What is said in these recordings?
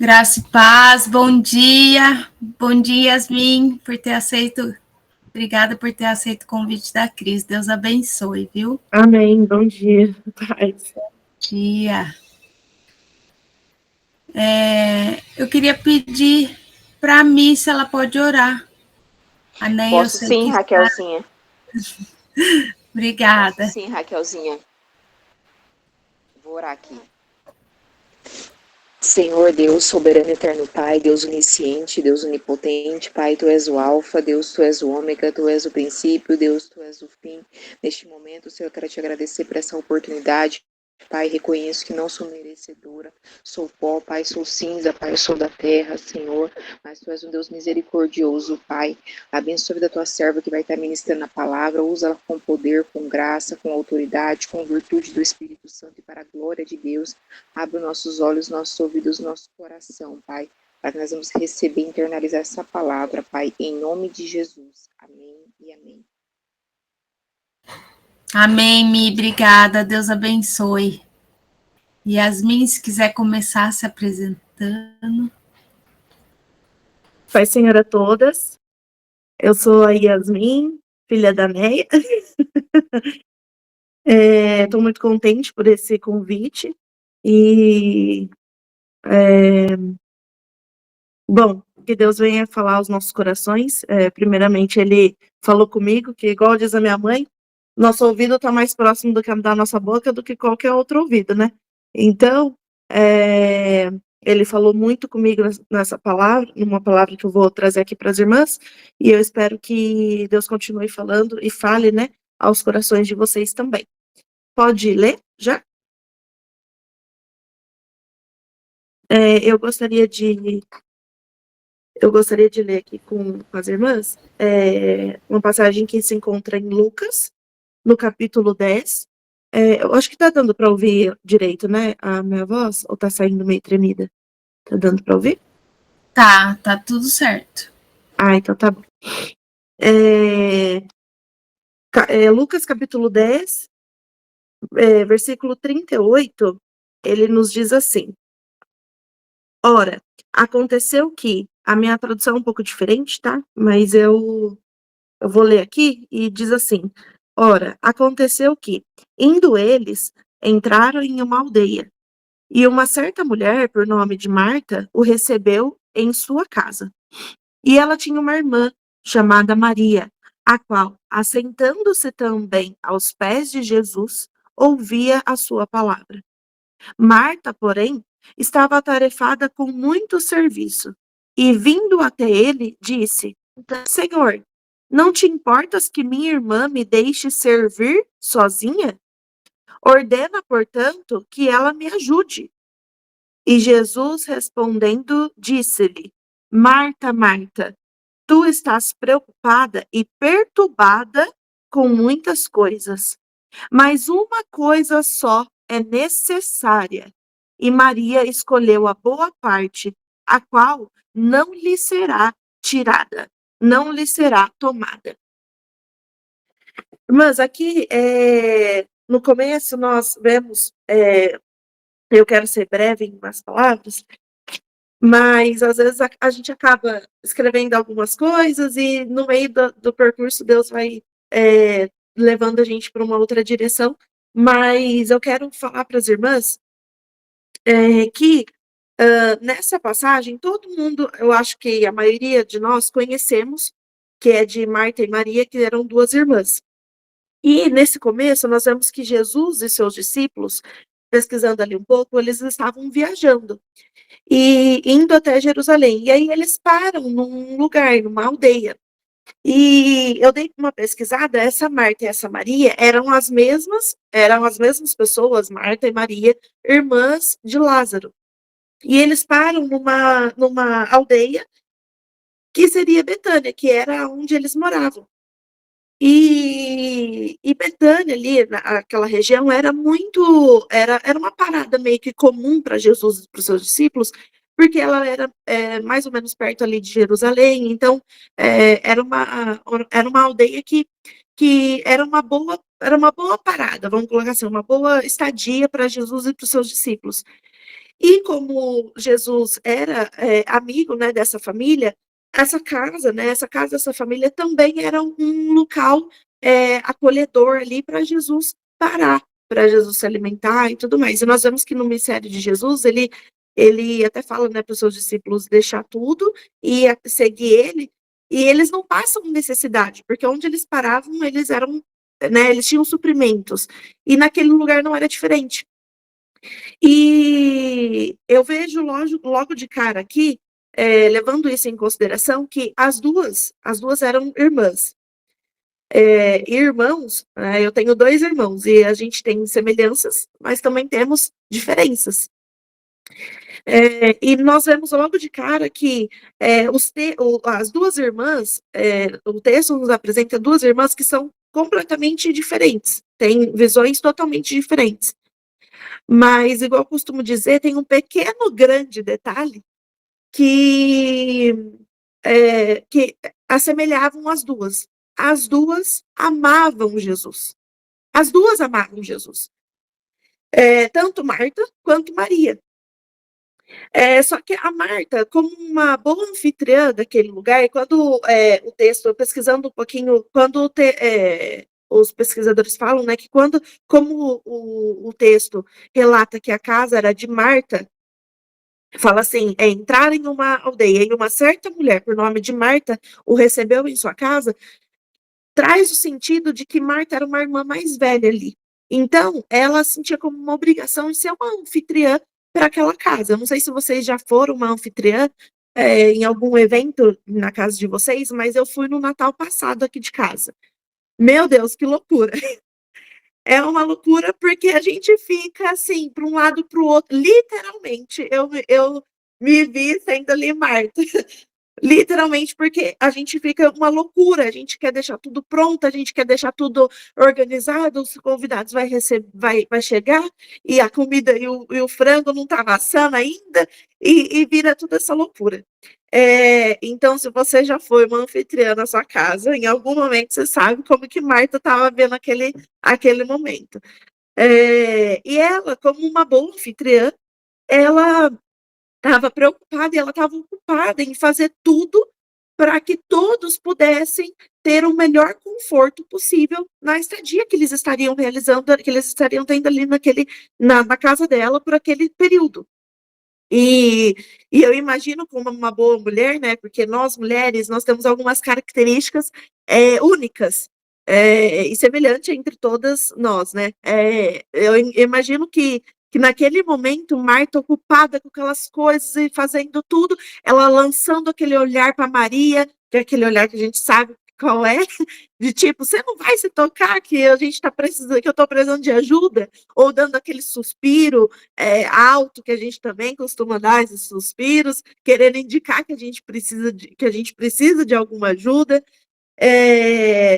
Graça e paz, bom dia, Yasmin, por ter aceito, obrigada por ter aceito o convite da Cris, Deus abençoe, viu? Amém, bom dia, paz. Bom dia. Eu queria pedir para a Missa, se ela pode orar. A Neia, Posso sim, Raquelzinha. Obrigada. Posso sim, Raquelzinha. Vou orar aqui. Senhor Deus, soberano eterno Pai, Deus onisciente, Deus onipotente, Pai, Tu és o alfa, Deus, Tu és o ômega, Tu és o princípio, Deus, Tu és o fim. Neste momento, Senhor, eu quero te agradecer por essa oportunidade. Pai, reconheço que não sou merecedora, sou pó, Pai, sou cinza, Pai, eu sou da terra, Senhor, mas Tu és um Deus misericordioso, Pai. Abençoe da Tua serva que vai estar ministrando a palavra, usa-la com poder, com graça, com autoridade, com virtude do Espírito Santo e para a glória de Deus. Abre nossos olhos, nossos ouvidos, nosso coração, Pai, para que nós vamos receber e internalizar essa palavra, Pai, em nome de Jesus. Amém e amém. Amém, Mi, obrigada, Deus abençoe. Yasmin, se quiser começar se apresentando. Pai, Senhor, a todas. Eu sou a Yasmin, filha da Neia. Estou muito contente por esse convite. E, bom, que Deus venha falar aos nossos corações. Primeiramente, Ele falou comigo, que igual diz a minha mãe, nosso ouvido está mais próximo da nossa boca do que qualquer outro ouvido, né? Então, Ele falou muito comigo nessa palavra, numa palavra que eu vou trazer aqui para as irmãs, e eu espero que Deus continue falando e fale, né, aos corações de vocês também. Pode ler já? Eu gostaria de ler aqui com as irmãs uma passagem que se encontra em Lucas, no capítulo 10. Eu acho que tá dando para ouvir direito, né, a minha voz, ou tá saindo meio tremida? Tá dando para ouvir? Tá tudo certo. Então tá bom. Lucas capítulo 10, versículo 38, ele nos diz assim: Ora, aconteceu que, a minha tradução é um pouco diferente, tá? Mas eu vou ler aqui e diz assim: Ora, aconteceu que, indo eles, entraram em uma aldeia, e uma certa mulher, por nome de Marta, o recebeu em sua casa. E ela tinha uma irmã, chamada Maria, a qual, assentando-se também aos pés de Jesus, ouvia a sua palavra. Marta, porém, estava atarefada com muito serviço, e vindo até ele, disse: Senhor, não te importas que minha irmã me deixe servir sozinha? Ordena, portanto, que ela me ajude. E Jesus, respondendo, disse-lhe: Marta, Marta, tu estás preocupada e perturbada com muitas coisas, mas uma coisa só é necessária. E Maria escolheu a boa parte, a qual não lhe será tirada, não lhe será tomada. Mas aqui, no começo, nós vemos, eu quero ser breve em umas palavras, mas às vezes a gente acaba escrevendo algumas coisas e no meio do percurso Deus vai levando a gente para uma outra direção. Mas eu quero falar para as irmãs que nessa passagem todo mundo, eu acho que a maioria de nós conhecemos, que é de Marta e Maria, que eram duas irmãs. E nesse começo nós vemos que Jesus e seus discípulos, pesquisando ali um pouco, eles estavam viajando e indo até Jerusalém. E aí eles param num lugar, numa aldeia. E eu dei uma pesquisada, essa Marta e essa Maria eram as mesmas pessoas, Marta e Maria, irmãs de Lázaro. E eles param numa aldeia que seria Betânia, que era onde eles moravam. E Betânia ali, naquela região, era uma parada meio que comum para Jesus e para os seus discípulos, porque ela era mais ou menos perto ali de Jerusalém, então era uma aldeia que era uma boa parada, vamos colocar assim, uma boa estadia para Jesus e para os seus discípulos. E como Jesus era amigo, né, dessa família, essa casa, né, essa família também era um local acolhedor ali para Jesus parar, para Jesus se alimentar e tudo mais. E nós vemos que no ministério de Jesus, ele até fala, né, para os seus discípulos deixar tudo e seguir ele, e eles não passam necessidade, porque onde eles paravam, eles eram, né, eles tinham suprimentos, e naquele lugar não era diferente. E eu vejo logo de cara aqui, levando isso em consideração, que as duas eram irmãs. Irmãos, eu tenho 2 irmãos e a gente tem semelhanças, mas também temos diferenças. E nós vemos logo de cara que as 2 irmãs, o texto nos apresenta 2 irmãs que são completamente diferentes, têm visões totalmente diferentes. Mas, igual eu costumo dizer, tem um pequeno grande detalhe que, que assemelhavam as 2. As 2 amavam Jesus. As 2 amavam Jesus. Tanto Marta quanto Maria. Só que a Marta, como uma boa anfitriã daquele lugar, quando o texto, pesquisando um pouquinho, os pesquisadores falam, né, que como o texto relata que a casa era de Marta, fala assim, entrar em uma aldeia e uma certa mulher, por nome de Marta, o recebeu em sua casa, traz o sentido de que Marta era uma irmã mais velha ali. Então, ela sentia como uma obrigação de ser uma anfitriã para aquela casa. Eu não sei se vocês já foram uma anfitriã em algum evento na casa de vocês, mas eu fui no Natal passado aqui de casa. Meu Deus, que loucura! É uma loucura porque a gente fica assim, para um lado para o outro. Literalmente, eu me vi sendo ali Marta. Literalmente, porque a gente fica uma loucura, a gente quer deixar tudo pronto, a gente quer deixar tudo organizado, os convidados vai chegar, e a comida e o frango não tá assando ainda, e vira toda essa loucura. Então, se você já foi uma anfitriã na sua casa, em algum momento você sabe como que Marta estava vendo aquele momento. E ela, como uma boa anfitriã, ela estava preocupada e ela estava ocupada em fazer tudo para que todos pudessem ter o melhor conforto possível na estadia que eles estariam realizando, que eles estariam tendo ali na casa dela por aquele período. E, e eu imagino como uma boa mulher, né? Porque nós mulheres, nós temos algumas características únicas e semelhantes entre todas nós, né? Eu imagino que naquele momento, Marta ocupada com aquelas coisas e fazendo tudo, ela lançando aquele olhar para Maria, que é aquele olhar que a gente sabe qual é, de tipo, você não vai se tocar que a gente está precisando, que eu estou precisando de ajuda, ou dando aquele suspiro alto que a gente também costuma dar esses suspiros, querendo indicar que a gente precisa de alguma ajuda.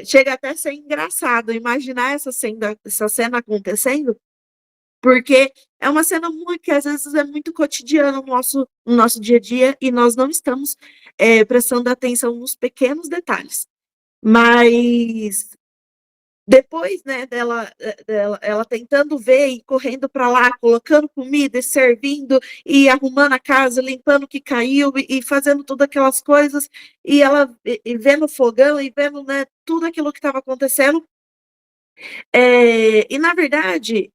Chega até a ser engraçado imaginar essa cena acontecendo, porque é uma cena que às vezes é muito cotidiana no nosso dia a dia e nós não estamos prestando atenção nos pequenos detalhes. Mas depois, né, ela tentando ver e correndo para lá, colocando comida e servindo e arrumando a casa, limpando o que caiu e fazendo todas aquelas coisas, e ela vendo o fogão e vendo, né, tudo aquilo que estava acontecendo. E na verdade,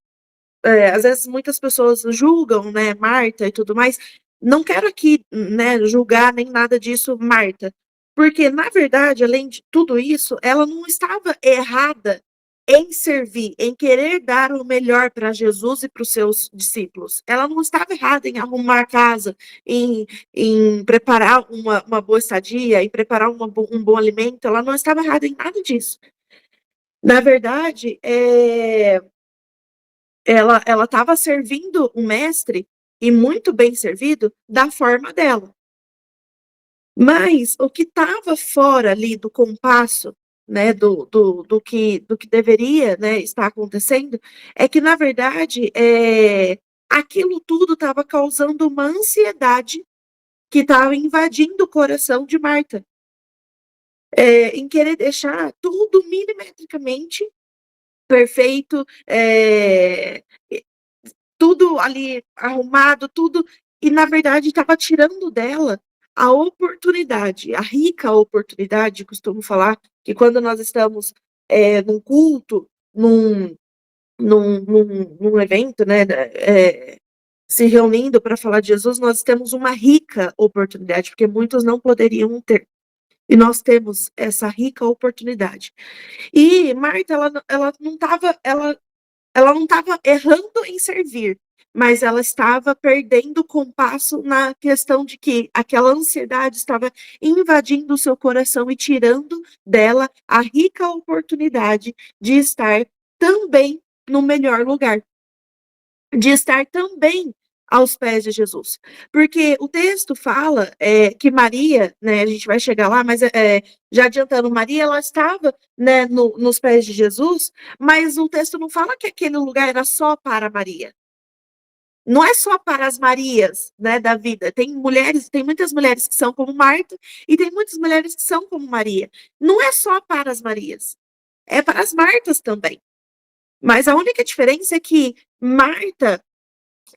às vezes muitas pessoas julgam, né, Marta e tudo mais. Não quero aqui, né, julgar nem nada disso, Marta, porque na verdade, além de tudo isso, ela não estava errada em servir, em querer dar o melhor para Jesus e para os seus discípulos. Ela não estava errada em arrumar a casa, em preparar uma boa estadia, em preparar um bom alimento. Ela não estava errada em nada disso. Na verdade, ela estava servindo o mestre, e muito bem servido, da forma dela. Mas o que estava fora ali do compasso, né, do que deveria, né, estar acontecendo, é que, na verdade, aquilo tudo estava causando uma ansiedade que estava invadindo o coração de Marta, em querer deixar tudo milimetricamente perfeito, tudo ali arrumado, tudo, e na verdade estava tirando dela a oportunidade, a rica oportunidade, costumo falar, que quando nós estamos num culto, num evento, né, se reunindo para falar de Jesus, nós temos uma rica oportunidade, porque muitos não poderiam ter. E nós temos essa rica oportunidade. E Marta, ela não estava errando em servir, mas ela estava perdendo o compasso na questão de que aquela ansiedade estava invadindo o seu coração e tirando dela a rica oportunidade de estar também no melhor lugar, de estar também aos pés de Jesus. Porque o texto fala que Maria, né, a gente vai chegar lá, mas já adiantando, Maria, ela estava, né, nos pés de Jesus, mas o texto não fala que aquele lugar era só para Maria. Não é só para as Marias, né, da vida. Tem muitas mulheres que são como Marta e tem muitas mulheres que são como Maria. Não é só para as Marias, é para as Martas também. Mas a única diferença é que Marta,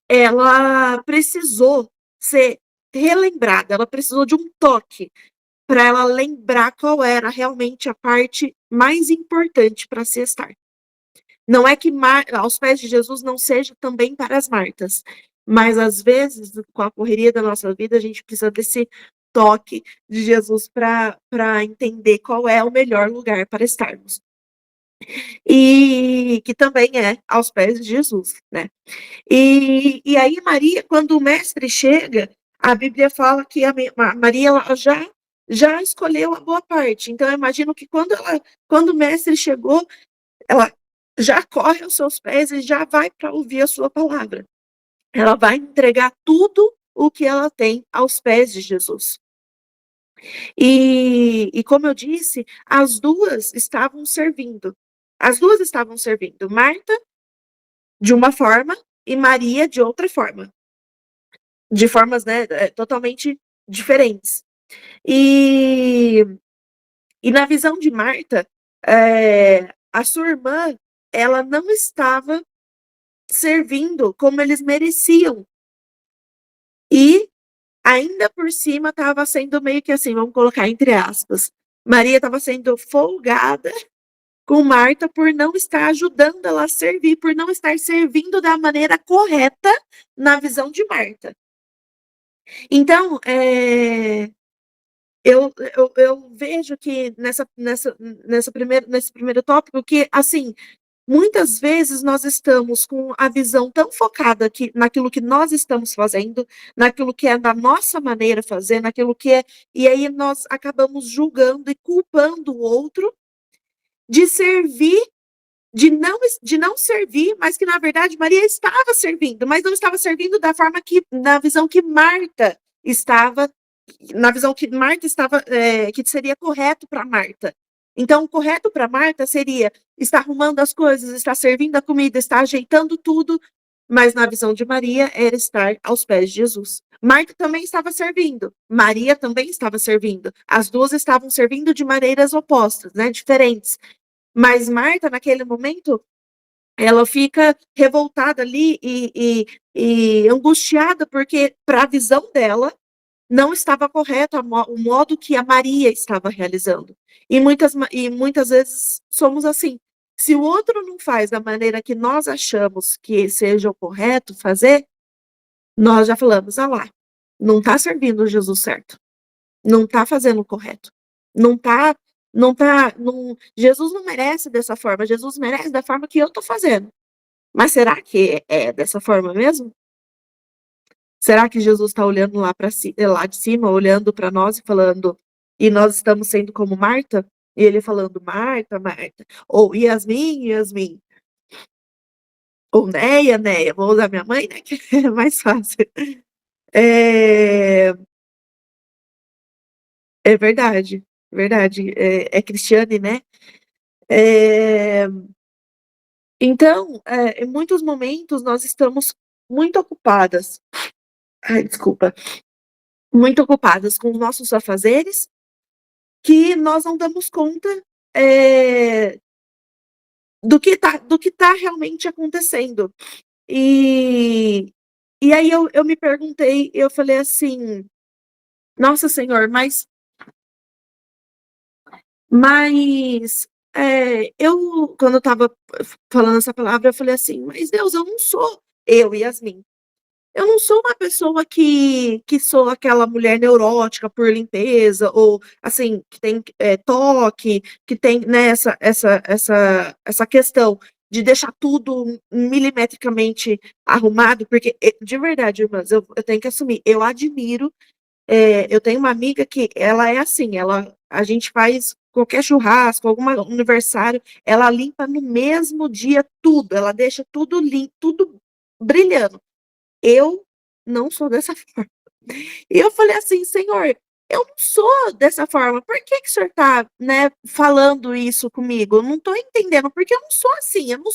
ela precisou ser relembrada, ela precisou de um toque para ela lembrar qual era realmente a parte mais importante para se estar. Não é que aos pés de Jesus não seja também para as Martas, mas às vezes, com a correria da nossa vida, a gente precisa desse toque de Jesus para entender qual é o melhor lugar para estarmos. E que também é aos pés de Jesus, né? E aí Maria, quando o mestre chega, a Bíblia fala que a Maria ela já escolheu a boa parte. Então eu imagino que quando o mestre chegou, ela já corre aos seus pés e já vai para ouvir a sua palavra. Ela vai entregar tudo o que ela tem aos pés de Jesus. E como eu disse, as duas estavam servindo. As duas estavam servindo. Marta de uma forma e Maria de outra forma. De formas, né, totalmente diferentes. E na visão de Marta, a sua irmã, ela não estava servindo como eles mereciam. E ainda por cima estava sendo meio que assim, vamos colocar entre aspas, Maria estava sendo folgada com Marta por não estar ajudando ela a servir, por não estar servindo da maneira correta na visão de Marta. Então, eu vejo que nesse primeiro tópico que, assim, muitas vezes nós estamos com a visão tão focada naquilo que nós estamos fazendo, naquilo que é da nossa maneira de fazer, naquilo que é, e aí nós acabamos julgando e culpando o outro de servir, de não servir, mas que na verdade Maria estava servindo, mas não estava servindo da forma na visão que Marta estava, na visão que Marta estava, que seria correto para Marta. Então, o correto para Marta seria estar arrumando as coisas, estar servindo a comida, estar ajeitando tudo, mas na visão de Maria era estar aos pés de Jesus. Marta também estava servindo, Maria também estava servindo. As duas estavam servindo de maneiras opostas, né, diferentes. Mas Marta, naquele momento, ela fica revoltada ali e angustiada, porque para a visão dela, não estava correto o modo que a Maria estava realizando. E muitas vezes somos assim. Se o outro não faz da maneira que nós achamos que seja o correto fazer, nós já falamos, lá, não está servindo Jesus certo. Não está fazendo o correto. Jesus não merece dessa forma. Jesus merece da forma que eu estou fazendo. Mas será que é dessa forma mesmo? Será que Jesus está olhando lá de cima, olhando para nós e falando, e nós estamos sendo como Marta? E ele falando, Marta, Marta. Ou Yasmin, Yasmin. Ou Neia, Neia. Vou usar minha mãe, né? Que é mais fácil. É verdade, verdade. É Cristiane, né? Então, em muitos momentos nós estamos muito ocupadas. Ai, desculpa. Muito ocupadas com os nossos afazeres, que nós não damos conta do que tá realmente acontecendo. E aí eu me perguntei, eu falei assim, nossa Senhor, mas quando eu estava falando essa palavra, eu falei assim, mas Deus, eu não sou eu, Yasmin. Eu não sou uma pessoa que sou aquela mulher neurótica por limpeza, ou assim, que tem toque, que tem, né, essa questão de deixar tudo milimetricamente arrumado, porque, de verdade, irmãs, eu tenho que assumir, eu admiro, eu tenho uma amiga que ela é assim, a gente faz qualquer churrasco, algum aniversário, ela limpa no mesmo dia tudo, ela deixa tudo limpo, tudo brilhando. Eu não sou dessa forma. E eu falei assim, Senhor, eu não sou dessa forma. Por que que o senhor tá, né, falando isso comigo? Eu não tô entendendo, porque eu não sou assim, eu não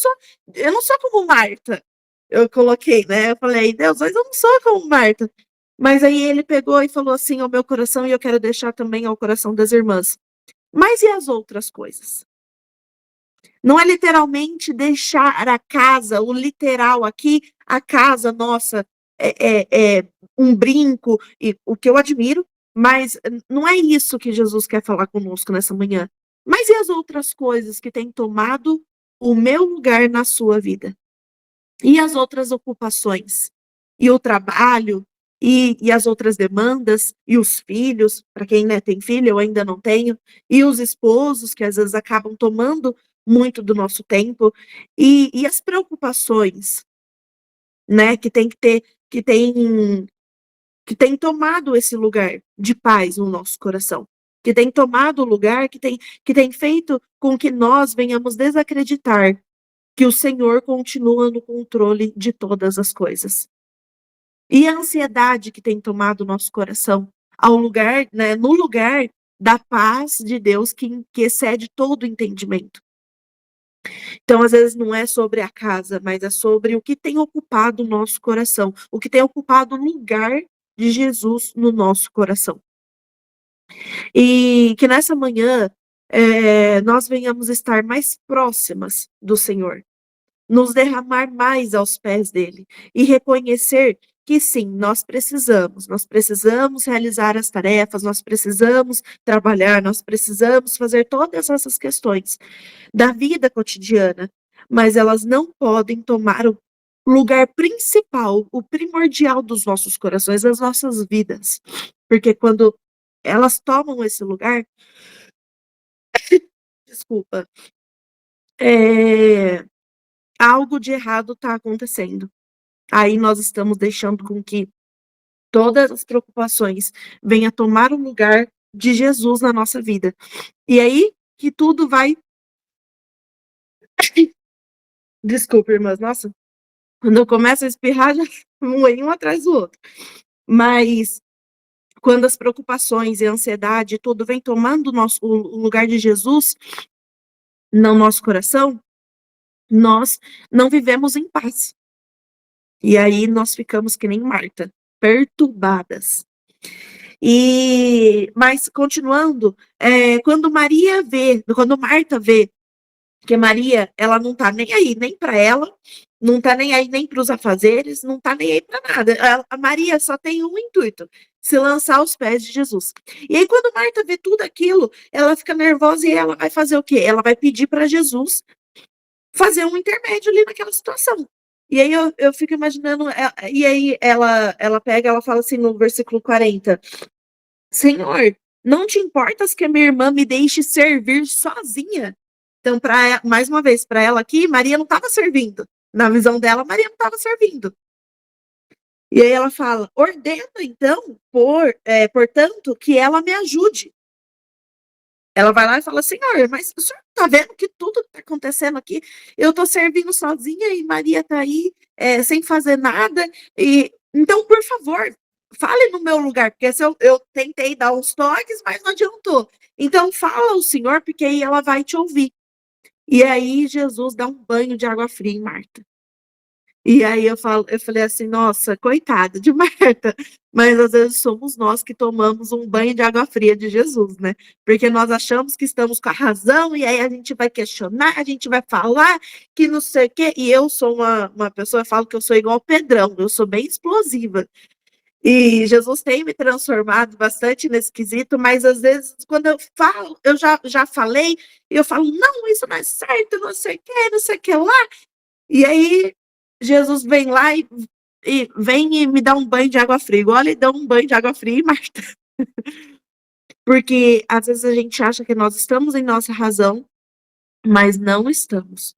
sou como Marta. Eu coloquei, né? Eu falei, Deus, mas eu não sou como Marta. Mas aí ele pegou e falou assim ao meu coração, e eu quero deixar também ao coração das irmãs. Mas e as outras coisas? Não é literalmente deixar a casa, o literal aqui, a casa nossa é um brinco, e o que eu admiro, mas não é isso que Jesus quer falar conosco nessa manhã. Mas e as outras coisas que têm tomado o meu lugar na sua vida? E as outras ocupações? E o trabalho? E as outras demandas? E os filhos? Para quem, né, tem filho, eu ainda não tenho. E os esposos, que às vezes acabam tomando muito do nosso tempo. E as preocupações, né, que tem, que tem tomado esse lugar de paz no nosso coração. Que tem tomado o lugar, que tem feito com que nós venhamos desacreditar que o Senhor continua no controle de todas as coisas. E a ansiedade que tem tomado o nosso coração ao lugar, né, no lugar da paz de Deus que excede todo o entendimento. Então, às vezes, não é sobre a casa, mas é sobre o que tem ocupado o nosso coração, o que tem ocupado o lugar de Jesus no nosso coração. E que nessa manhã nós venhamos estar mais próximas do Senhor, nos derramar mais aos pés dele e reconhecer que sim, nós precisamos realizar as tarefas, nós precisamos trabalhar, nós precisamos fazer todas essas questões da vida cotidiana, mas elas não podem tomar o lugar principal, o primordial dos nossos corações, das nossas vidas. Porque quando elas tomam esse lugar, desculpa, é, algo de errado está acontecendo. Aí nós estamos deixando com que todas as preocupações venham tomar o lugar de Jesus na nossa vida. E aí que tudo vai. Desculpa, irmãs, nossa, quando eu começo a espirrar, já um atrás do outro. Mas quando as preocupações e a ansiedade, tudo vem tomando o lugar de Jesus no nosso coração, nós não vivemos em paz. E aí nós ficamos que nem Marta, perturbadas. Mas continuando, quando Marta vê que Maria, ela não tá nem aí nem para ela, não tá nem aí nem para os afazeres, não tá nem aí para nada. A Maria só tem um intuito: se lançar aos pés de Jesus. E aí quando Marta vê tudo aquilo, ela fica nervosa e ela vai fazer o quê? Ela vai pedir para Jesus fazer um intermédio ali naquela situação. E aí eu fico imaginando, e aí ela pega, ela fala assim no versículo 40, Senhor, não te importas que a minha irmã me deixe servir sozinha? Então, mais uma vez, para ela aqui, Maria não estava servindo. Na visão dela, Maria não estava servindo. E aí ela fala, ordena então, portanto, que ela me ajude. Ela vai lá e fala, Senhor, mas o senhor está vendo que tudo que está acontecendo aqui, eu estou servindo sozinha e Maria está aí sem fazer nada. Então, por favor, fale no meu lugar, porque eu tentei dar uns toques, mas não adiantou. Então, fala ao Senhor, porque aí ela vai te ouvir. E aí Jesus dá um banho de água fria em Marta. E aí eu falei assim, nossa, coitada de Marta, mas às vezes somos nós que tomamos um banho de água fria de Jesus, né? Porque nós achamos que estamos com a razão, e aí a gente vai questionar, a gente vai falar que não sei o quê, e eu sou uma pessoa, eu falo que eu sou igual Pedrão, eu sou bem explosiva. E Jesus tem me transformado bastante nesse quesito, mas às vezes, quando eu falo, eu já falei, e eu falo, não, isso não é certo, não sei o que, não sei o que lá. E aí, Jesus vem lá e vem e me dá um banho de água fria, igual ele deu um banho de água fria em Marta. Porque às vezes a gente acha que nós estamos em nossa razão, mas não estamos.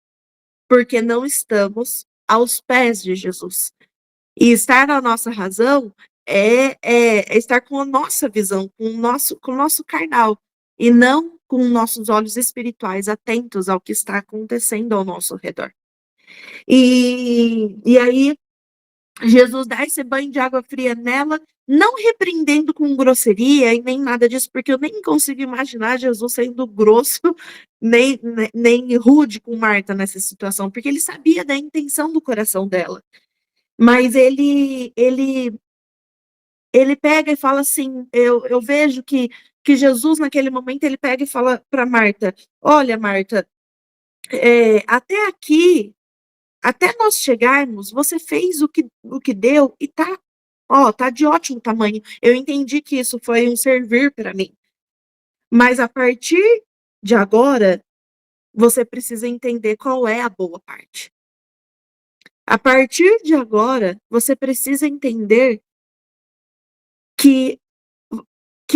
Porque não estamos aos pés de Jesus. E estar na nossa razão é estar com a nossa visão, com o nosso carnal, e não com nossos olhos espirituais atentos ao que está acontecendo ao nosso redor. E aí, Jesus dá esse banho de água fria nela, não repreendendo com grosseria e nem nada disso, porque eu nem consigo imaginar Jesus sendo grosso, nem rude com Marta nessa situação, porque ele sabia da intenção do coração dela. Mas ele pega e fala assim, eu vejo que Jesus, naquele momento, ele pega e fala para Marta, olha, Marta, até aqui, até nós chegarmos, você fez o que deu e tá de ótimo tamanho. Eu entendi que isso foi um servir para mim. Mas a partir de agora, você precisa entender qual é a boa parte. A partir de agora, você precisa entender que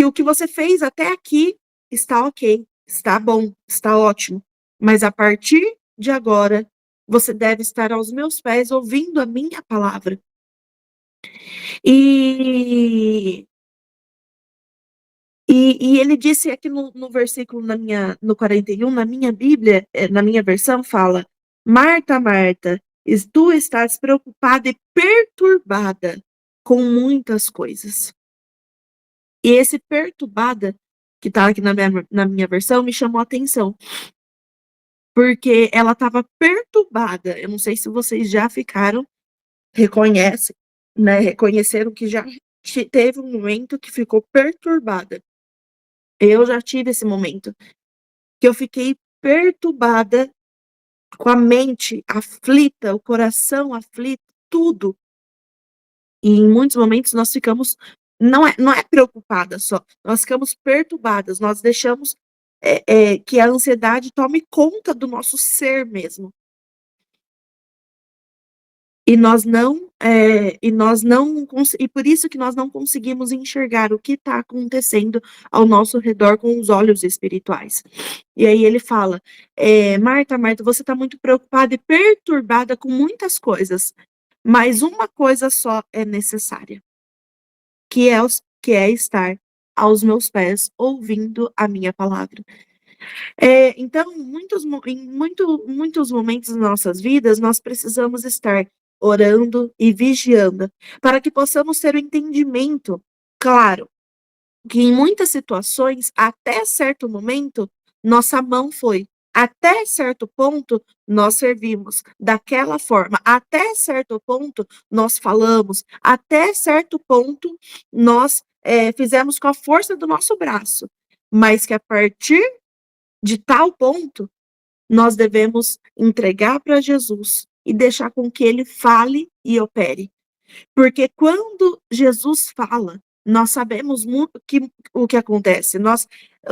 o que você fez até aqui está ok, está bom, está ótimo. Mas a partir de agora, você deve estar aos meus pés ouvindo a minha palavra. E, e ele disse aqui no versículo no 41, na minha Bíblia, na minha versão, fala: Marta, Marta, tu estás preocupada e perturbada com muitas coisas. E esse perturbada, que está aqui na minha versão, me chamou a atenção. Porque ela estava perturbada. Eu não sei se vocês já ficaram, reconheceram que já teve um momento que ficou perturbada. Eu já tive esse momento, que eu fiquei perturbada, com a mente aflita, o coração aflito, tudo. E em muitos momentos nós ficamos, não é preocupada só, nós ficamos perturbadas, nós deixamos que a ansiedade tome conta do nosso ser mesmo. E por isso que nós não conseguimos enxergar o que está acontecendo ao nosso redor com os olhos espirituais. E aí ele fala, Marta, Marta, você está muito preocupada e perturbada com muitas coisas, mas uma coisa só é necessária, que é estar aos meus pés, ouvindo a minha palavra. Então, em muitos momentos das nossas vidas, nós precisamos estar orando e vigiando, para que possamos ter o entendimento, claro, que em muitas situações, até certo momento, nossa mão foi. Até certo ponto, nós servimos daquela forma. Até certo ponto, nós falamos. Até certo ponto, nós fizemos com a força do nosso braço. Mas que a partir de tal ponto, nós devemos entregar para Jesus e deixar com que ele fale e opere. Porque quando Jesus fala, nós sabemos muito o que acontece.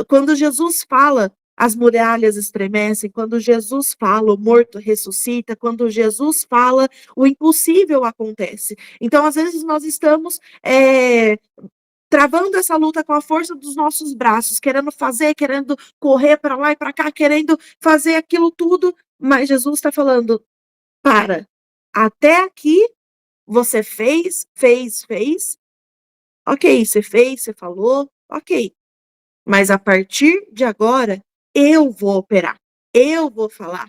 Quando Jesus fala, as muralhas estremecem. Quando Jesus fala, o morto ressuscita. Quando Jesus fala, o impossível acontece. Então, às vezes, nós estamos travando essa luta com a força dos nossos braços, querendo correr para lá e para cá, querendo fazer aquilo tudo, mas Jesus está falando, para, até aqui você fez, ok, você fez, você falou, ok, mas a partir de agora, eu vou operar, eu vou falar.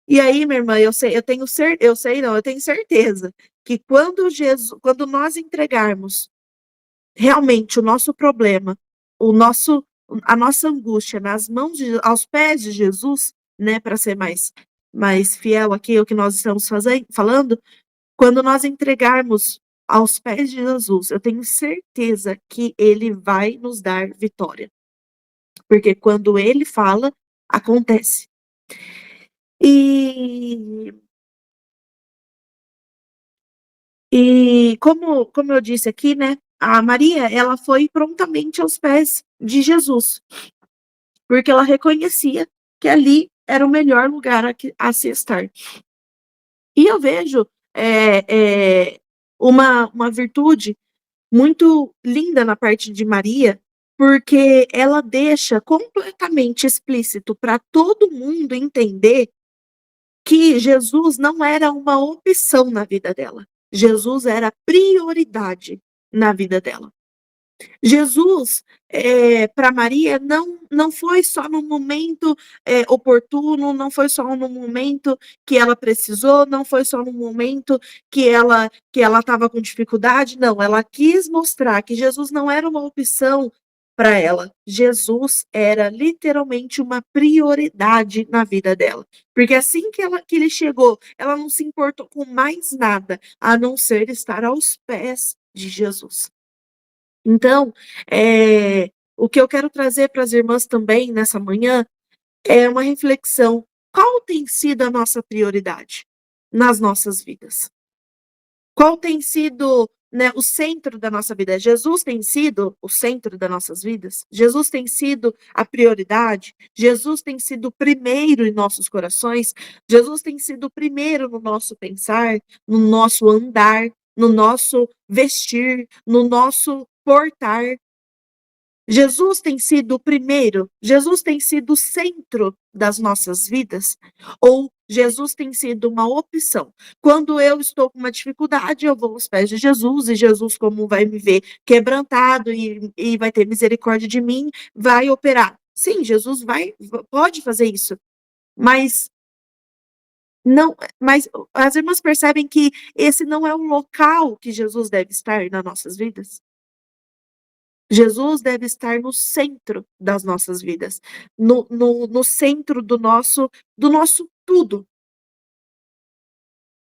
E aí, minha irmã, eu tenho certeza que quando nós entregarmos realmente o nosso problema, a nossa angústia nas mãos aos pés de Jesus, né, para ser mais mais fiel aqui ao que nós estamos falando, quando nós entregarmos aos pés de Jesus, eu tenho certeza que ele vai nos dar vitória. Porque quando ele fala, acontece. E como eu disse aqui, né, a Maria, ela foi prontamente aos pés de Jesus, porque ela reconhecia que ali era o melhor lugar a se estar. E eu vejo uma virtude muito linda na parte de Maria, porque ela deixa completamente explícito para todo mundo entender que Jesus não era uma opção na vida dela. Jesus era prioridade na vida dela. Jesus, para Maria, não foi só no momento oportuno, não foi só no momento que ela precisou, não foi só no momento que ela estava com dificuldade, não. Ela quis mostrar que Jesus não era uma opção para ela. Jesus era literalmente uma prioridade na vida dela. Porque assim que ele chegou, ela não se importou com mais nada, a não ser estar aos pés de Jesus. Então, o que eu quero trazer para as irmãs também nessa manhã é uma reflexão. Qual tem sido a nossa prioridade nas nossas vidas? Qual tem sido, né, o centro da nossa vida? Jesus tem sido o centro das nossas vidas? Jesus tem sido a prioridade? Jesus tem sido o primeiro em nossos corações? Jesus tem sido o primeiro no nosso pensar, no nosso andar, no nosso vestir, no nosso portar? Jesus tem sido o primeiro? Jesus tem sido o centro das nossas vidas? Ou Jesus tem sido uma opção? Quando eu estou com uma dificuldade, eu vou aos pés de Jesus, e Jesus, como vai me ver quebrantado e vai ter misericórdia de mim, vai operar. Sim, Jesus pode fazer isso, mas não, mas as irmãs percebem que esse não é o local que Jesus deve estar nas nossas vidas? Jesus deve estar no centro das nossas vidas, no centro do nosso tudo.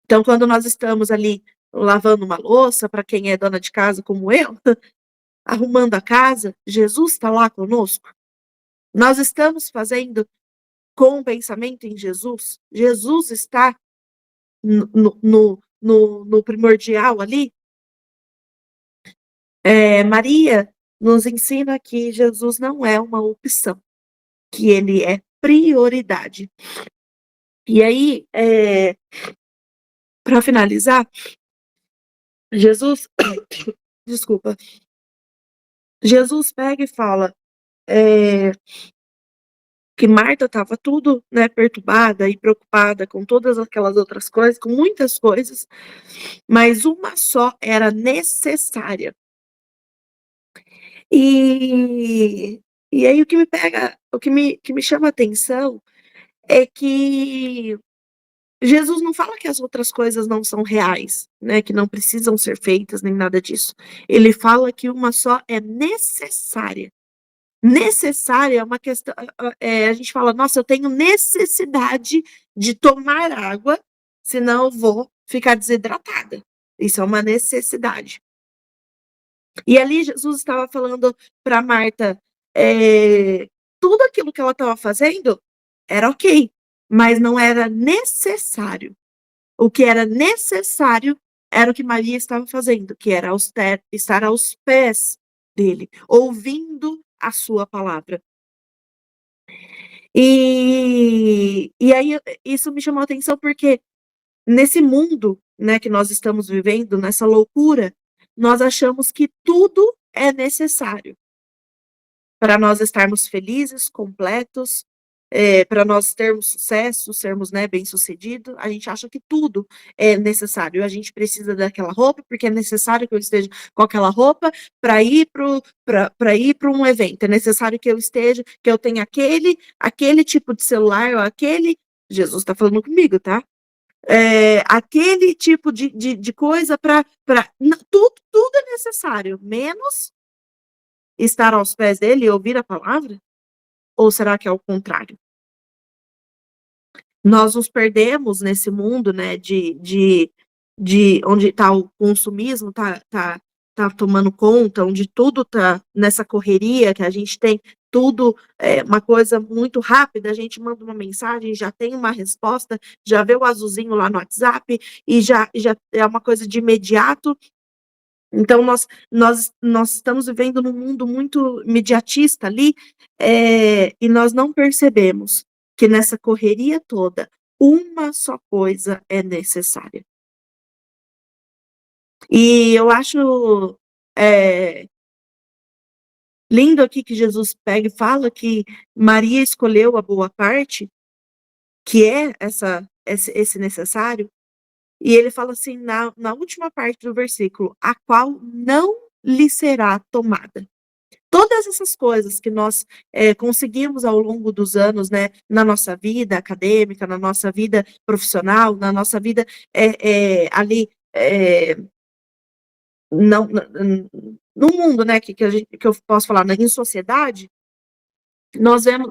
Então, quando nós estamos ali lavando uma louça, para quem é dona de casa como eu, arrumando a casa, Jesus está lá conosco. Nós estamos fazendo com o pensamento em Jesus. Jesus está no primordial ali. Maria nos ensina que Jesus não é uma opção, que ele é prioridade. E aí, para finalizar, Jesus, desculpa, Jesus pega e fala que Marta estava tudo, né, perturbada e preocupada com todas aquelas outras coisas, com muitas coisas, mas uma só era necessária. E aí o que me pega, o que me chama a atenção é que Jesus não fala que as outras coisas não são reais, né, que não precisam ser feitas, nem nada disso. Ele fala que uma só é necessária. Necessária é uma questão, a gente fala, nossa, eu tenho necessidade de tomar água, senão eu vou ficar desidratada. Isso é uma necessidade. E ali Jesus estava falando para Marta, tudo aquilo que ela estava fazendo era ok, mas não era necessário. O que era necessário era o que Maria estava fazendo, que era estar aos pés dele, ouvindo a sua palavra. E aí isso me chamou a atenção porque nesse mundo, né, que nós estamos vivendo, nessa loucura, nós achamos que tudo é necessário para nós estarmos felizes, completos, para nós termos sucesso, sermos, né, bem-sucedidos. A gente acha que tudo é necessário. A gente precisa daquela roupa porque é necessário que eu esteja com aquela roupa para ir para um evento. É necessário que eu tenha aquele tipo de celular, ou aquele. Jesus está falando comigo, tá? Aquele tipo de coisa para. Tudo é necessário, menos estar aos pés dele e ouvir a palavra? Ou será que é o contrário? nós nos perdemos nesse mundo, né, de onde está o consumismo, tá tomando conta, onde tudo tá nessa correria que a gente tem, tudo é uma coisa muito rápida, a gente manda uma mensagem, já tem uma resposta, já vê o azulzinho lá no WhatsApp, e já é uma coisa de imediato. Então, nós estamos vivendo num mundo muito imediatista ali, e nós não percebemos que nessa correria toda, uma só coisa é necessária. E eu acho lindo aqui que Jesus pega e fala que Maria escolheu a boa parte, que é esse necessário, e ele fala assim, na última parte do versículo, a qual não lhe será tomada. Todas essas coisas que nós conseguimos ao longo dos anos, né, na nossa vida acadêmica, na nossa vida profissional, na nossa vida ali, não, no mundo, né, que eu posso falar, em sociedade,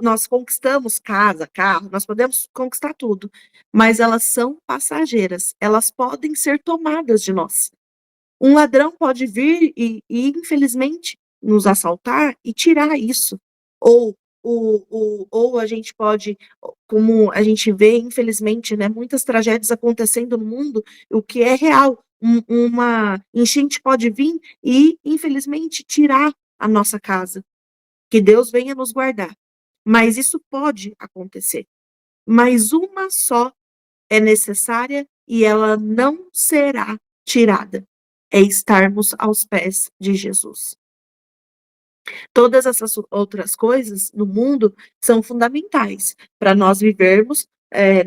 nós conquistamos casa, carro, nós podemos conquistar tudo, mas elas são passageiras, elas podem ser tomadas de nós. Um ladrão pode vir infelizmente, nos assaltar e tirar isso. Ou a gente pode, como a gente vê, infelizmente, né, muitas tragédias acontecendo no mundo, o que é real. Uma enchente pode vir e, infelizmente, tirar a nossa casa. Que Deus venha nos guardar. Mas isso pode acontecer. Mas uma só é necessária e ela não será tirada. É estarmos aos pés de Jesus. Todas essas outras coisas no mundo são fundamentais para nós vivermos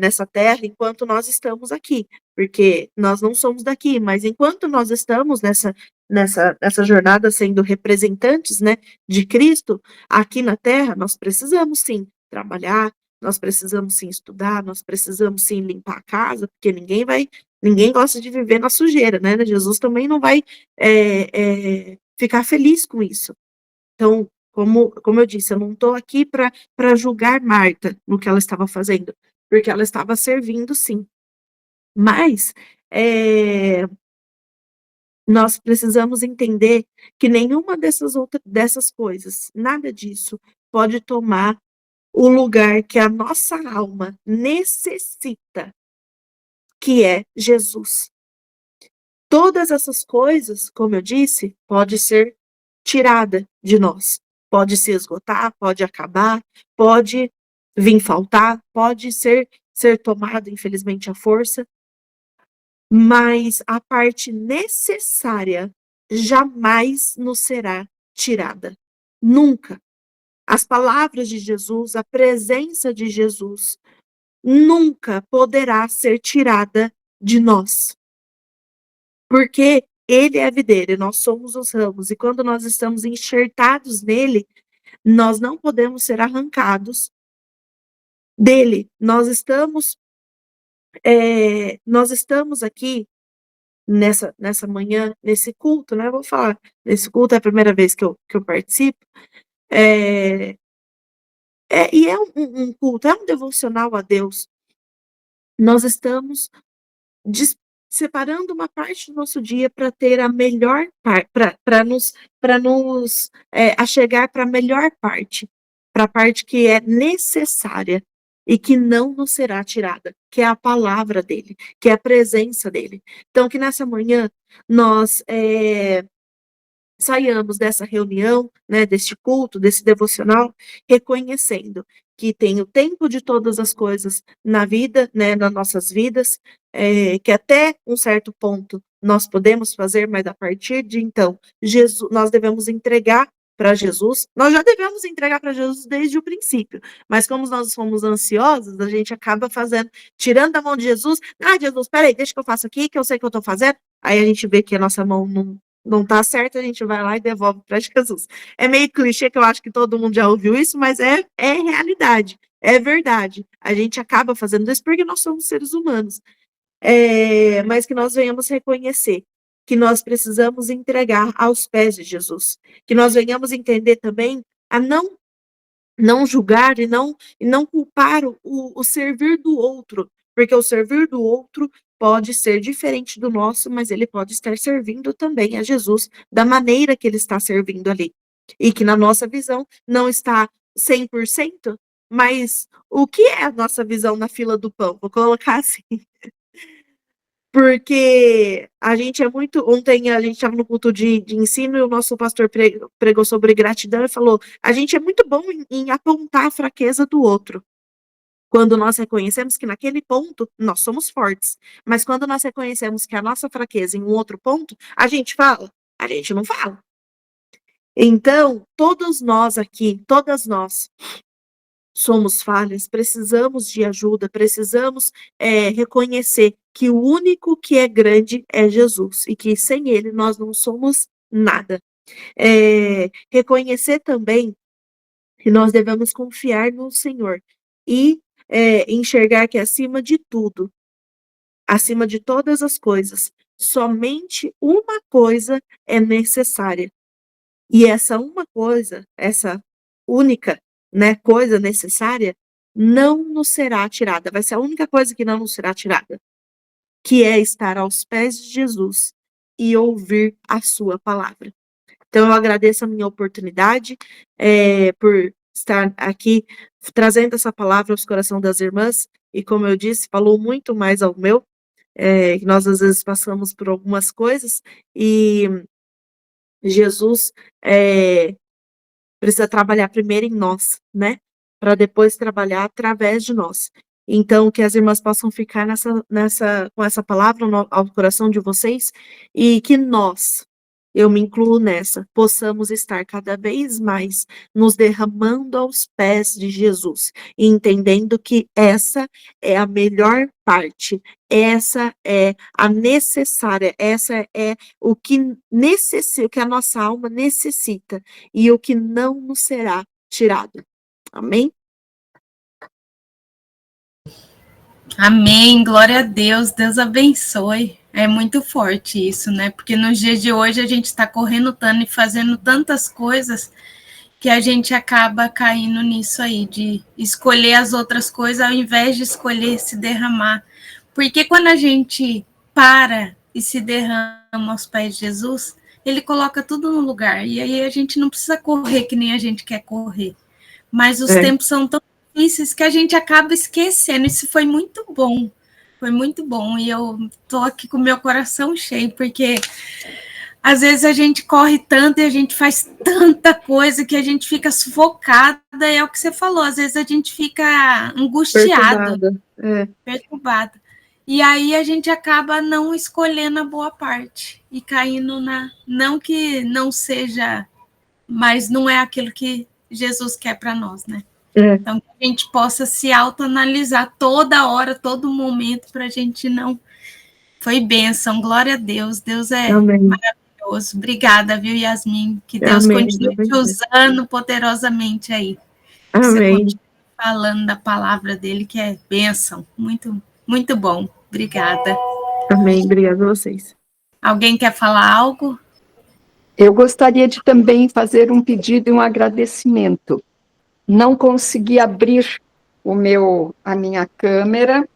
nessa terra enquanto nós estamos aqui, porque nós não somos daqui, mas enquanto nós estamos nessa jornada sendo representantes, né, de Cristo aqui na terra, nós precisamos sim trabalhar, nós precisamos sim estudar, nós precisamos sim limpar a casa, porque ninguém gosta de viver na sujeira, né? Jesus também não vai ficar feliz com isso. Então, como eu disse, eu não estou aqui para julgar Marta no que ela estava fazendo, porque ela estava servindo, sim. Mas nós precisamos entender que nenhuma dessas coisas, nada disso, pode tomar o lugar que a nossa alma necessita, que é Jesus. Todas essas coisas, como eu disse, pode ser tirada de nós. Pode se esgotar, pode acabar, pode vir faltar, pode ser tomada, infelizmente, à força, mas a parte necessária jamais nos será tirada. Nunca. As palavras de Jesus, a presença de Jesus, nunca poderá ser tirada de nós. Porque ele é a videira, nós somos os ramos, e quando nós estamos enxertados nele, nós não podemos ser arrancados dele. Nós estamos aqui nessa manhã, nesse culto, né? Eu vou falar, nesse culto é a primeira vez que eu participo, e é um culto, é um devocional a Deus. Nós estamos separando uma parte do nosso dia para ter a melhor parte, para nos achegar para a melhor parte, para a parte que é necessária e que não nos será tirada, que é a palavra dele, que é a presença dele. Então, que nessa manhã nós saiamos dessa reunião, né, deste culto, desse devocional, reconhecendo que tem o tempo de todas as coisas na vida, né, nas nossas vidas, que até um certo ponto nós podemos fazer, mas a partir de então, nós devemos entregar para Jesus. Nós já devemos entregar para Jesus desde o princípio, mas como nós somos ansiosos, a gente acaba tirando a mão de Jesus. Jesus, peraí, deixa que eu faço aqui, que eu sei que eu estou fazendo. Aí a gente vê que a nossa mão não está certo, a gente vai lá e devolve para Jesus. É meio clichê, que eu acho que todo mundo já ouviu isso, mas é realidade, é verdade. A gente acaba fazendo isso porque nós somos seres humanos. Mas que nós venhamos reconhecer que nós precisamos entregar aos pés de Jesus. Que nós venhamos entender também a não não julgar e não culpar o servir do outro, porque o servir do outro pode ser diferente do nosso, mas ele pode estar servindo também a Jesus da maneira que ele está servindo ali. E que na nossa visão não está 100%, mas o que é a nossa visão na fila do pão? Vou colocar assim. Porque a gente é muito. Ontem a gente estava no culto de ensino e o nosso pastor pregou sobre gratidão e falou: a gente é muito bom em apontar a fraqueza do outro. Quando nós reconhecemos que naquele ponto nós somos fortes. Mas quando nós reconhecemos que a nossa fraqueza em um outro ponto, a gente fala? A gente não fala. Então, todos nós aqui, todas nós, somos falhas, precisamos de ajuda, precisamos reconhecer que o único que é grande é Jesus e que sem ele nós não somos nada. Reconhecer também que nós devemos confiar no Senhor e enxergar que acima de tudo, acima de todas as coisas, somente uma coisa é necessária. E essa uma coisa, essa única, né, coisa necessária, não nos será tirada. Vai ser a única coisa que não nos será tirada, que é estar aos pés de Jesus e ouvir a sua palavra. Então, eu agradeço a minha oportunidade por estar aqui trazendo essa palavra aos corações das irmãs. E como eu disse, falou muito mais ao meu. Nós às vezes passamos por algumas coisas e Jesus precisa trabalhar primeiro em nós, né? Para depois trabalhar através de nós. Então, que as irmãs possam ficar com essa palavra ao coração de vocês e que nós, eu me incluo nessa, possamos estar cada vez mais nos derramando aos pés de Jesus, e entendendo que essa é a melhor parte, essa é a necessária, essa é o que a nossa alma necessita e o que não nos será tirado. Amém? Amém, glória a Deus, Deus abençoe. É muito forte isso, né? Porque nos dias de hoje a gente está correndo tanto e fazendo tantas coisas que a gente acaba caindo nisso aí, de escolher as outras coisas ao invés de escolher se derramar. Porque quando a gente para e se derrama aos pés de Jesus, ele coloca tudo no lugar. E aí a gente não precisa correr que nem a gente quer correr. Mas os tempos são tão difíceis que a gente acaba esquecendo. Isso foi muito bom. Foi muito bom. E eu estou aqui com o meu coração cheio, porque às vezes a gente corre tanto e a gente faz tanta coisa que a gente fica sufocada. E é o que você falou, às vezes a gente fica angustiado, perturbado. E aí a gente acaba não escolhendo a boa parte e caindo não que não seja, mas não é aquilo que Jesus quer para nós, né? Então, que a gente possa se autoanalisar toda hora, todo momento, para a gente não... Foi bênção, glória a Deus. Deus é maravilhoso. Obrigada, viu, Yasmin? Que Deus continue te usando poderosamente aí. Que você continue falando da palavra dele, que é bênção. Muito, muito bom. Obrigada. Amém, obrigada a vocês. Alguém quer falar algo? Eu gostaria de também fazer um pedido e um agradecimento. Não consegui abrir a minha câmera.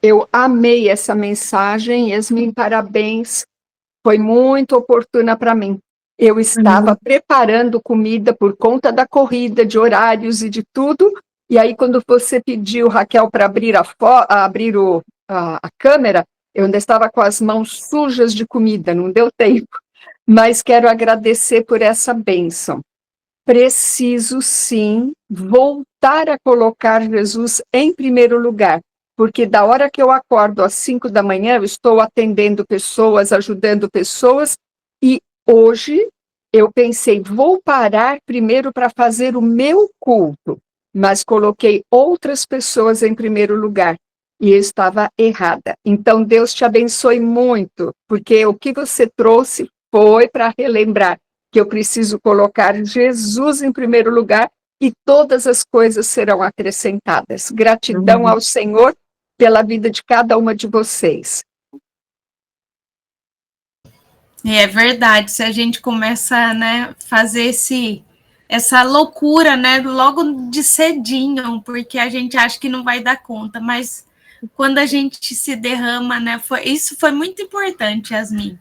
Eu amei essa mensagem. Yasmin, parabéns. Foi muito oportuna para mim. Eu estava preparando comida por conta da corrida, de horários e de tudo. E aí, quando você pediu, Raquel, para abrir a câmera, eu ainda estava com as mãos sujas de comida, não deu tempo. Mas quero agradecer por essa bênção. Preciso, sim, voltar a colocar Jesus em primeiro lugar, porque da hora que eu acordo às 5 da manhã, eu estou atendendo pessoas, ajudando pessoas, e hoje eu pensei, vou parar primeiro para fazer o meu culto, mas coloquei outras pessoas em primeiro lugar, e eu estava errada. Então, Deus te abençoe muito, porque o que você trouxe foi para relembrar que eu preciso colocar Jesus em primeiro lugar e todas as coisas serão acrescentadas. Gratidão ao Senhor pela vida de cada uma de vocês. É verdade, se a gente começa a fazer essa loucura, né? Logo de cedinho, porque a gente acha que não vai dar conta, mas quando a gente se derrama, né? Isso foi muito importante, Yasmin,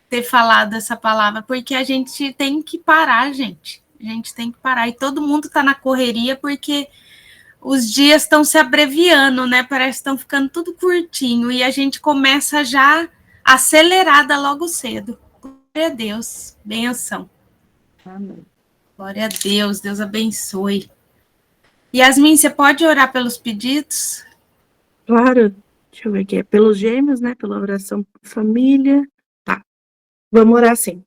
ter falado essa palavra, porque a gente tem que parar, gente. A gente tem que parar. E todo mundo está na correria porque os dias estão se abreviando, né? Parece que estão ficando tudo curtinho. E a gente começa já acelerada logo cedo. Glória a Deus. Benção. Amém. Glória a Deus. Deus abençoe. Yasmin, você pode orar pelos pedidos? Claro. Deixa eu ver aqui. É pelos gêmeos, né? Pela oração família. Tá. Vamos orar assim.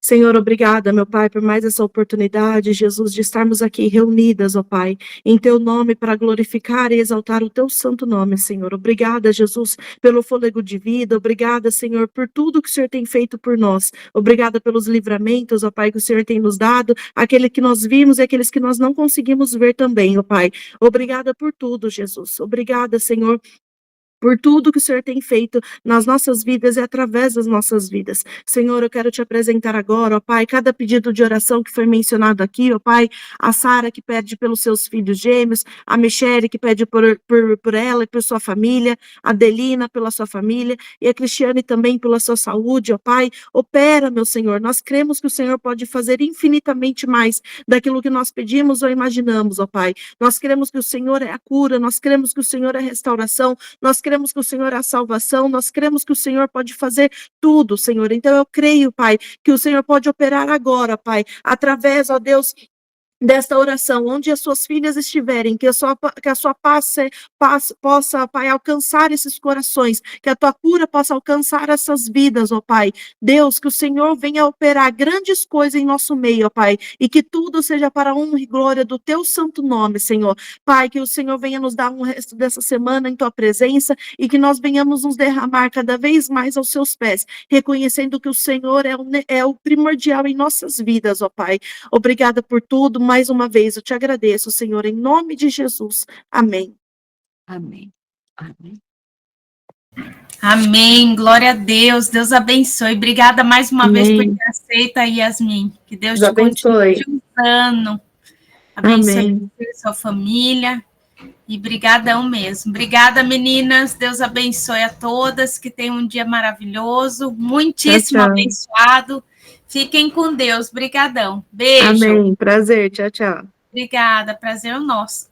Senhor, obrigada, meu Pai, por mais essa oportunidade, Jesus, de estarmos aqui reunidas, ó Pai, em Teu nome para glorificar e exaltar o Teu santo nome, Senhor. Obrigada, Jesus, pelo fôlego de vida. Obrigada, Senhor, por tudo que o Senhor tem feito por nós. Obrigada pelos livramentos, ó Pai, que o Senhor tem nos dado, aquele que nós vimos e aqueles que nós não conseguimos ver também, ó Pai. Obrigada por tudo, Jesus. Obrigada, Senhor, por tudo que o Senhor tem feito nas nossas vidas e através das nossas vidas. Senhor, eu quero te apresentar agora, ó Pai, cada pedido de oração que foi mencionado aqui, ó Pai, a Sara que pede pelos seus filhos gêmeos, a Michele que pede por ela e por sua família, a Delina pela sua família e a Cristiane também pela sua saúde, ó Pai. Opera, meu Senhor, nós cremos que o Senhor pode fazer infinitamente mais daquilo que nós pedimos ou imaginamos, ó Pai. Nós cremos que o Senhor é a cura, nós cremos que o Senhor é a restauração, nós cremos que o Senhor é a salvação, nós cremos que o Senhor pode fazer tudo, Senhor. Então eu creio, Pai, que o Senhor pode operar agora, Pai, através, ó Deus, desta oração, onde as suas filhas estiverem, que a sua paz possa, Pai, alcançar esses corações, que a tua cura possa alcançar essas vidas, ó Pai. Deus, que o Senhor venha operar grandes coisas em nosso meio, ó Pai, e que tudo seja para a honra e glória do teu santo nome, Senhor. Pai, que o Senhor venha nos dar um resto dessa semana em tua presença e que nós venhamos nos derramar cada vez mais aos seus pés, reconhecendo que o Senhor é o primordial em nossas vidas, ó Pai. Obrigada por tudo. Mais uma vez, eu te agradeço, Senhor, em nome de Jesus. Amém. Amém. Amém. Amém. Glória a Deus. Deus abençoe. Obrigada mais uma vez por ter aceito aí, Yasmin. Que Deus te continue usando. Abençoe a sua família. E brigadão mesmo. Obrigada, meninas. Deus abençoe a todas. Que tenham um dia maravilhoso. Muitíssimo abençoado. Fiquem com Deus. Brigadão. Beijo. Amém. Prazer. Tchau, tchau. Obrigada. Prazer é nosso.